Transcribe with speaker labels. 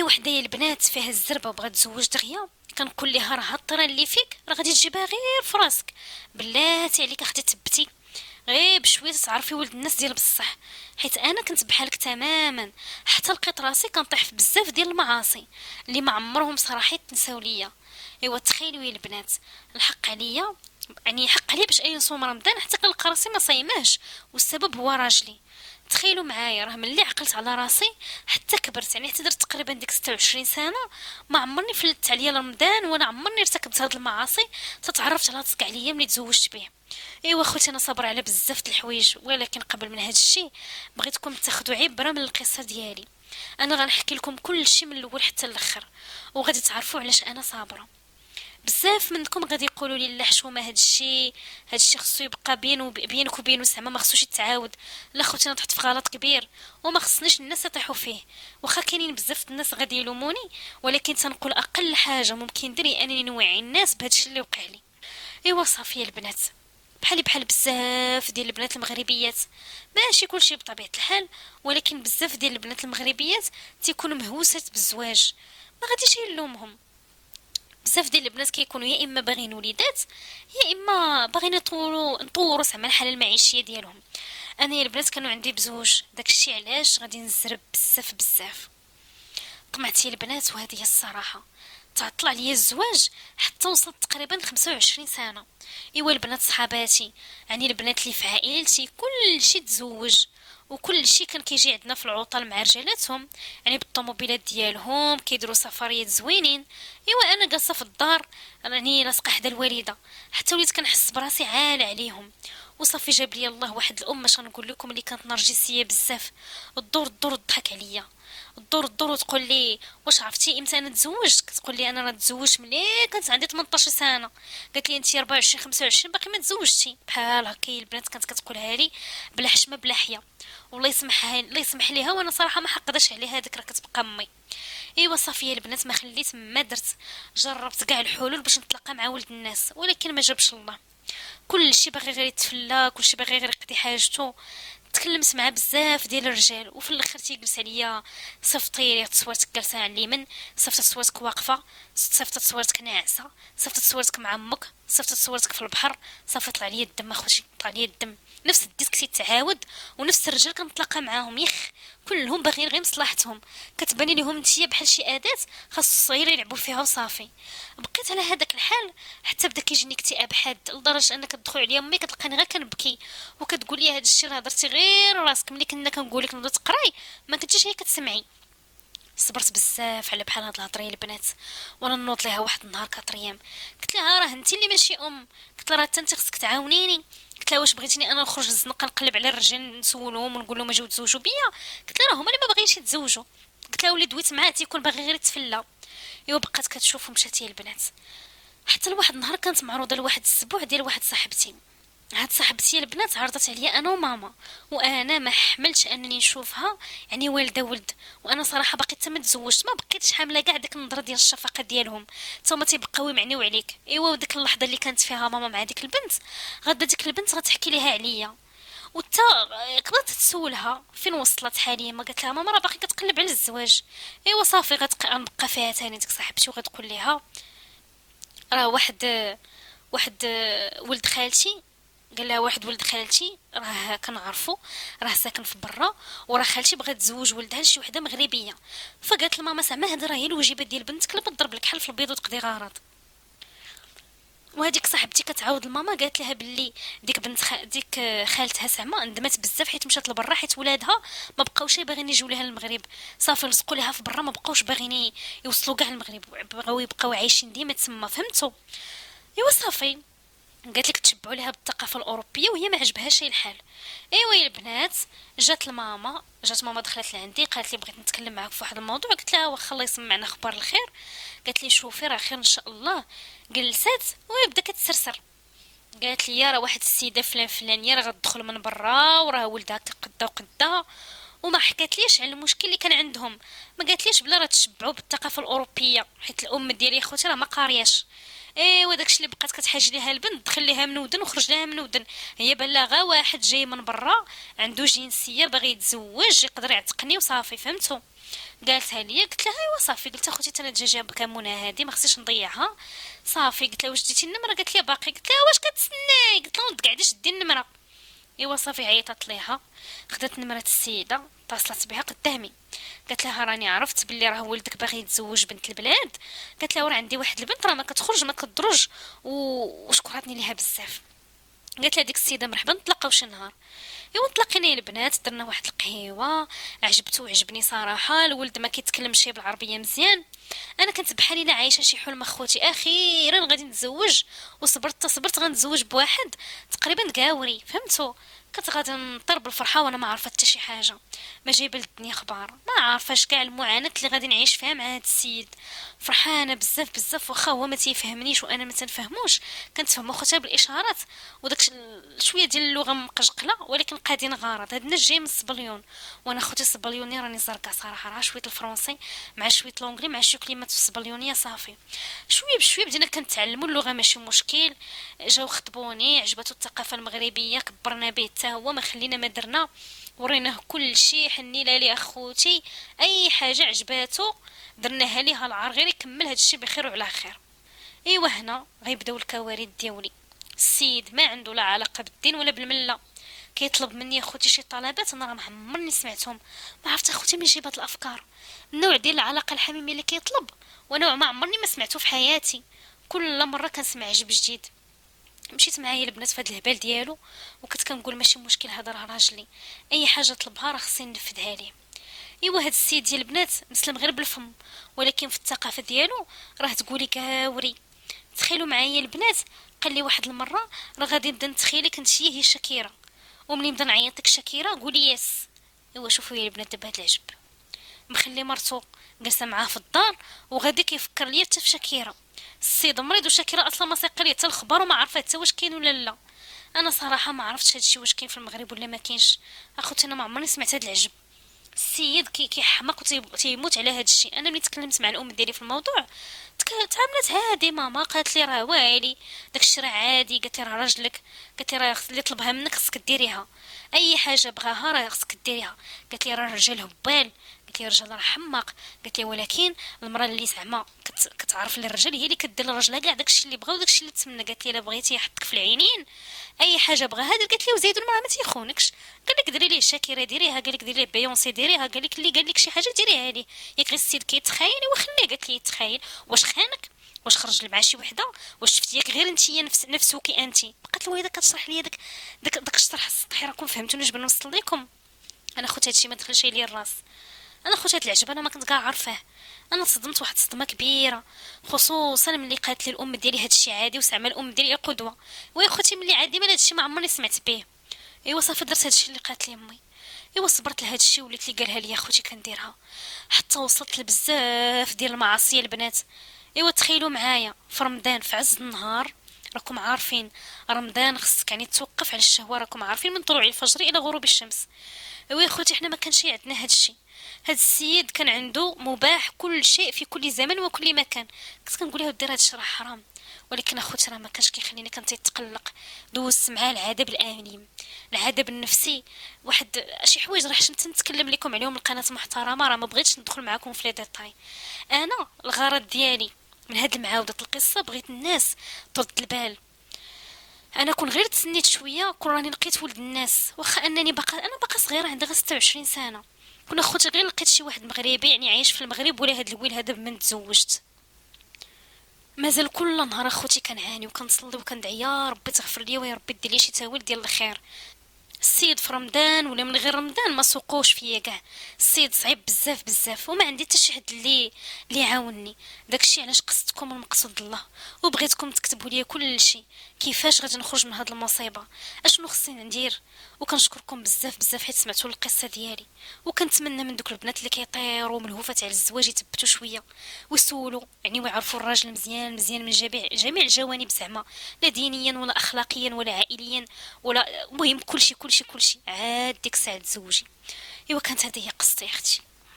Speaker 1: وحده يا البنات فيها الزربه وبغات تزوج دغيا، كنقول لها راه الطيره اللي فيك راه غادي تجيبها غير في راسك. بلاتي عليك اختي تبتي غير بشويه تعرفي ولد الناس ديال بصح، حيت انا كنت بحالك تماما، حتى لقيت راسي كنطيح في بزاف ديال المعاصي اللي ما عمرهم صراحه تنساو ليا. ايوا تخيلوا يا البنات، الحق عليا، يعني حق عليا باش اي نصوم رمضان حتى كنلقى راسي ما صايماش، والسبب هو راجلي. تخيلوا معايا، راه ملي عقلت على راسي حتى كبرت، يعني حتى درت تقريبا ديك 26 سنه ما عمرني فلت عليا رمضان ولا عمرني ارتكبت هاد المعاصي. تتعرفت على صدق عليا ملي تزوجت به. ايوا خوتي انا صابره على بزاف د الحوايج، ولكن قبل من هاد الشيء بغيتكم تاخذوا عبره من القصه ديالي. انا غنحكي لكم كل شيء من الاول حتى الاخر، وغادي تعرفوا علاش انا صابره. بزاف منكم غادي يقولوا لي لا حشومه هاد الشيء خصو يبقى بينك وبينه، زعما ما خصوش يتعاود. لا خوتي انا طحت في غلط كبير وما خصنيش الناس يطيحوا فيه. واخا كاينين بزاف د الناس غادي يلوموني، ولكن تنقول اقل حاجه ممكن ندير انني نوعي الناس بهذا الشيء اللي وقع لي. ايوا صافي يا البنات، بحالي بحال بزاف ديال البنات المغربيات، ماشي كلشي بطبيعه الحال، ولكن بزاف ديال البنات المغربيات تيكونوا مهووسات بالزواج. ما غاديش نلومهم، بزاف ديال البنات كيكونوا يا اما باغيين وليدات، يا اما باغيين نطوروا زعما الحاله المعيشيه ديالهم. انا يا البنات كانوا عندي بزوج، داكشي علاش غادي نزرب بزاف بزاف. طمعت يا البنات وهذه هي الصراحه، تعطل عليا الزواج حتى وصلت تقريبا 25 سنه. ايوا البنات صحاباتي، يعني البنات اللي في عائلتي كل شي تزوج، وكل شيء كان كيجي عندنا في العطل مع رجالاتهم، يعني بالطوموبيلات ديالهم كيديروا سفريات زوينين. ايوا انا جالسه في الدار راني لاصقه حدا الوالده، حتى وليت كنحس براسي عالة عليهم. وصافي جاب لي الله واحد الام، اش غنقول لكم، اللي كانت نرجسيه بزاف، الدور تضحك عليا، الدور وتقول لي واش عرفتي امتى انا تزوجت. كتقول لي انا راه تزوجت ملي كانت عندي 18 سنه. قالت لي انت 24 25 باقي ما تزوجتي بحال هكا. البنات كانت كتقولها لي بلا حشمه بلا حياه، والله يسمحها الله يسمح ليها، وانا صراحه ما حقداش عليها، هذيك راه كتبقى امي. ايوا صافي يا البنات، ما خليت ما درت، جربت كاع الحلول باش نتلاقى مع ولد الناس، ولكن ما جابش الله. كل شيء باغي غير يتفلى، كل شيء باغي غير يقضي حاجته. تكلمت مع بزاف ديال الرجال، وفي الاخر تيجلس عليا: صيفطي لي تصويرتك جالسه على اليمين، صيفطت تصويرتك واقفه، صيفطت تصويرتك ناعسه، صيفطت تصويرتك مع امك، صيفطت تصويرتك في البحر. صافي طلع لي الدم اخوتي، طلع لي الدم. نفس الديسك تيتعاود، ونفس الرجال كنتلاقى معاهم كلهم باغيين غير مصلحتهم. كتباني لهم نتيا بحال شي اداه خاص الصغير يلعبوا فيها وصافي. بقيت على هذاك الحال حتى بدا كيجيني اكتئاب حاد، لدرجه انك تدخل عليا امي كتلقاني غير كنبكي، وكتقول لي هذا الشيء راه درتي غير راسك، ملي كنا كنقول لك نوضي تقراي ما كنتيش هي كتسمعي. صبرت بزاف على بحال هاد الهضره البنات، وانا نوض ليها واحد النهار كطريام. قلت لها راه انت اللي ماشي ام، قلت لها راه انت خصك تعاونيني. قلت لها واش بغيتيني انا نخرج للزنقه نقلب على الرجال نسولهم ونقول لهم اجيو تزوجوا بيا؟ قلت لها هما اللي ما باغيينش يتزوجوا. قلت لها واللي دويت معاه تيكون باغي غير يتفلى. ايوا بقات كتشوف ومشات هي البنات. حتى لواحد النهار كانت معروضه لواحد السبوع ديال واحد صاحبتي. هاد صاحبتي البنات عرضت عليا انا وماما، وانا ما حملتش انني نشوفها، يعني والده ولد. وانا صراحه باقي حتى ما تزوجت، ما بقيتش حامله كاع ديك النظره ديال الشفقه ديالهم، حتى هما تيبقاو يمعنيو عليك. ايوا وديك اللحظه اللي كانت فيها ماما مع ديك البنت، غدا ديك البنت غتحكي ليها عليا. وتا قدرت تسولها فين وصلت حاليا، ما قالت لها ماما راه باقي كتقلب على الزواج. ايوا صافي غنبقى فيها تاني ديك صاحبتي، وغتقول ليها راه واحد ولد خالتي، قال لها واحد ولد خالتي راه كنعرفو، راه ساكن في برا، وراه خالتي بغات تزوج ولدها لشي وحده مغربيه. فقالت لماما زعما هذه راه هي الوجيبه ديال بنتك، لا تضرب لك حل في البيض وتقضي غرض. وهذيك صاحبتي كتعاود لماما قالت لها باللي ديك خالتها زعما ندمت بزاف حيت مشات لبرا، حيت ولادها ما بقاوش باغيين يجيو لها المغرب. صافي لصقوا لها في برا، ما بقاوش باغيين يوصلوا كاع المغرب، بغاو يبقاو عايشين ديما تما، فهمتوا؟ ايوا صافي قالت لك تشبعوا لها بالثقافه الاوروبيه وهي ما عجبهاش الحال. ايوا يا البنات، جات ماما دخلت لعندي قالت لي بغيت نتكلم معاك في واحد الموضوع. قلت لها واخا الله يسمعنا اخبار الخير. قالت لي شوفي راه خير ان شاء الله. جلسات وبدا كتسرسر، قالت لي راه واحد السيده فلانيه راه غتدخل من برا وراه ولدها قدا وقدا، وما حكاتليش على المشكل اللي كان عندهم. ما قالتليش بلا راه تشبعوا بالثقافه الاوروبيه، حيت الام ديالي خوتي راه ما قارياش. ايوا داكشي اللي بقات كتحاج ليها البنت دخل ليها من ودن وخرج لها من ودن. هي بلاغه واحد جاي من برا عنده جنسيه باغي يتزوج يقدر يعتقني وصافي فهمتوا. قالتها ليا قلت لها ايوا صافي. قلت اخوتي انا الدجاجه بكمونه هادي ما خصنيش نضيعها صافي. قلت لها واش ديتي النمره؟ قالت لي باقي. قلت لها واش كتسناي؟ قلت لها قاعده شدي النمره. ايوا صافي عيطت ليها خدات نمره السيده اتصلت بها قدامي. قالت لها راني عرفت بلي راه ولدك باغي يتزوج بنت البلاد. قالت لها وراه عندي واحد البنت راه ما كتخرج ما كتدرج وشكراتني ليها بزاف. قالت لها ديك السيده مرحبا نتلاقاو شي نهار. ايوا تلاقينا البنات درنا واحد القهيوه عجبته وعجبني صراحه. الولد ما كيتكلمش بالعربيه مزيان. انا كنت بحالي لا عايشه شي حلم اخوتي اخيرا غادي نتزوج. وصبرت غنتزوج بواحد تقريبا قاوري فهمتوا. كنت غادي نطير بالفرحه وانا ما عارفه حتى شي حاجه ما جايبه للدنيا اخبار ما عارفاش كاع المعاناه اللي غادي نعيش فيها مع هذا السيد. فرحانه بزاف بزاف واخا هو ما تيفهمنيش وانا ما تنفهموش كنتفهمو خوتها بالاشارات. وداك شويه ديال اللغه مقجقله ولكن قادين غارض. هاد الناس جاي من السبليون وانا خوتي السبليوني راني زرقاء صراحه راه شويه الفرنسي مع شويه لونجلي مع شي كلمات في السبليونيه صافي. شويه بشويه بدينا كنتعلموا اللغه ماشي مشكل. جاو خطبوني عجبته الثقافه المغربيه كبرنا به حتى هو ما خلينا ما درنا. وريناه كل شيء حنينا ليه اخوتي اي حاجه عجباتو درناها ليه العار غير يكمل هذا الشيء بخير وعلى خير. ايوا هنا غيبداو الكوارث ديالي. السيد ما عنده لا علاقه بالدين ولا بالمله. كيطلب مني اخوتي شي طلبات انا راه ما عمرني سمعتهم. ما عرفت اخوتي من يجيب هاد الافكار النوع ديال العلاقه الحميميه اللي كيطلب ونوع ما عمرني ما سمعته في حياتي. كل مره كنسمع عجب جديد. مشيت معايا البنات في هاد الهبال ديالو وكنت كنقول ماشي مشكل هذا راه راجلي اي حاجه طلبها راه خصني ننفذها ليه. ايوا هاد السيد ديال البنات مسلم غير بالفم ولكن في الثقافه ديالو راه تقولي كاوري. تخيلوا معايا البنات قال لي واحد المره راه غادي نبدا نتخيلك انت هي شاكيره ومني نبدا نعيط لك شاكيره قولي يس. ايوا شوفوا يا البنات دابا هاد العجب مخلي مرتو جالسه معاه في الدار وغادي كيفكر ليا حتى في شاكيره. السيد مريض وشاكيره اصلا ما سايقه ليا حتى الخبر وما عارفه حتى واش كاين ولا لا. انا صراحه ما عرفتش هادشي واش كاين في المغرب ولا ما كاينش. اخوتي انا ما عمرني سمعت هاد العجب. السيد كيحمق وتيموت على هاد الشيء. انا ملي تكلمت مع الام ديالي في الموضوع تعاملت عادي. ماما قالت لي راه واعلي داكشي راه عادي. قالت لي راه راجلك. قالت لي راه اللي طلبها منك خصك ديريها اي حاجه بغاها راه خصك ديريها. قالت لي راه الرجال هبال. قلت لي الرجال راه حماق. قلت لي ولكن المراه اللي زعما كتعرف الرجال هي اللي كدير لراجلها كاع داكشي اللي بغا وداكشي اللي تمنى. قالت لي الا بغيتي يحطك في العينين اي حاجه بغاها دير. قالت لي وزيد المراه ما تيخونكش. قال لك ديري ليه شاكيره ديريها قال لك ديري ليه بيونسي ديريها قال لك اللي قال لك شي حاجه ديريها ليه. ياك غير السيد كيتخايل وخليه. قالت لي يتخايل واش خانك واش خرج مع شي وحده واش شفتي ياك غير نتيا نفسك انت. بقات الوالده كتشرح لي داك الشرح السطحي راكم فهمتوني اش بغيت نوصل لكم. انا خوت هادشي ما دخلش ليا الراس. انا خوت هاد العجب انا ما كنت كاع عارفاه. انا تصدمت واحد الصدمه كبيره خصوصا ملي قالت لي الام ديالي هادشي عادي وزعما الام ديالي قدوه. ويا خوتي ملي عادي مال هادشي ما عمرني سمعت به. ايوا صافي درت هادشي اللي قالت لي امي. ايوا صبرت لهادشي وليت لي قالها لي خوتي كنديرها حتى وصلت لبزاف ديال المعاصي البنات. ايوا تخيلوا معايا في رمضان في عز النهار راكم عارفين رمضان خصك يعني توقف على الشهوه راكم عارفين من طلوع الفجر الى غروب الشمس. ويا خوتي حنا ما كانش عندنا هادشي. هاد السيد كان عنده مباح كل شيء في كل زمن وكل مكان. كنت كنقول له دير هادشي راه حرام ولكن اخوتي راه ما كانش كيخليني كنت يتقلق. دوزت معاه العذاب الاليم العذاب النفسي واحد شي حوايج راه حشمت نتكلم لكم عليهم. القناه محترمه راه ما بغيتش ندخل معكم في لي ديتاي. انا الغرض ديالي من هاد المعاوده القصه بغيت الناس ترد البال. انا كون غير تسنيت شويه كون راني لقيت ولد الناس واخا انني باقا صغيره عندي غير 26 سنه. كنا خوتي غير لقيت شي واحد مغربي يعني عايش في المغرب ولا هاد الويل هذا من تزوجت. مازال كل نهار اخوتي كنعاني وكنصلي وكندعي يا ربي تغفر لي ويا ربي دير لي شي تاويل ديال الخير. السيد في رمضان ولا من غير رمضان ما سوقوش فيا كاع. السيد صعيب بزاف بزاف وما عندي حتى شي حد اللي يعاونني. داكشي علاش قصدتكم المقصود الله وبغيتكم تكتبوا لي كل شيء كيفاش غادي نخرج من هاد المصيبه اشنو خصني ندير. وكنشكركم بزاف بزاف حيت سمعتوا القصه ديالي. وكنتمنى من دوك البنات اللي كيطيروا ملهوفات على الزواج يتبتوا شويه ويسولوا يعني ويعرفوا الراجل مزيان مزيان من جميع الجوانب زعما لا دينيا ولا اخلاقيا ولا عائليا ولا المهم كلشي عاد ديك الساعه تزوجي. ايوا كانت هذه هي قصتي اختي.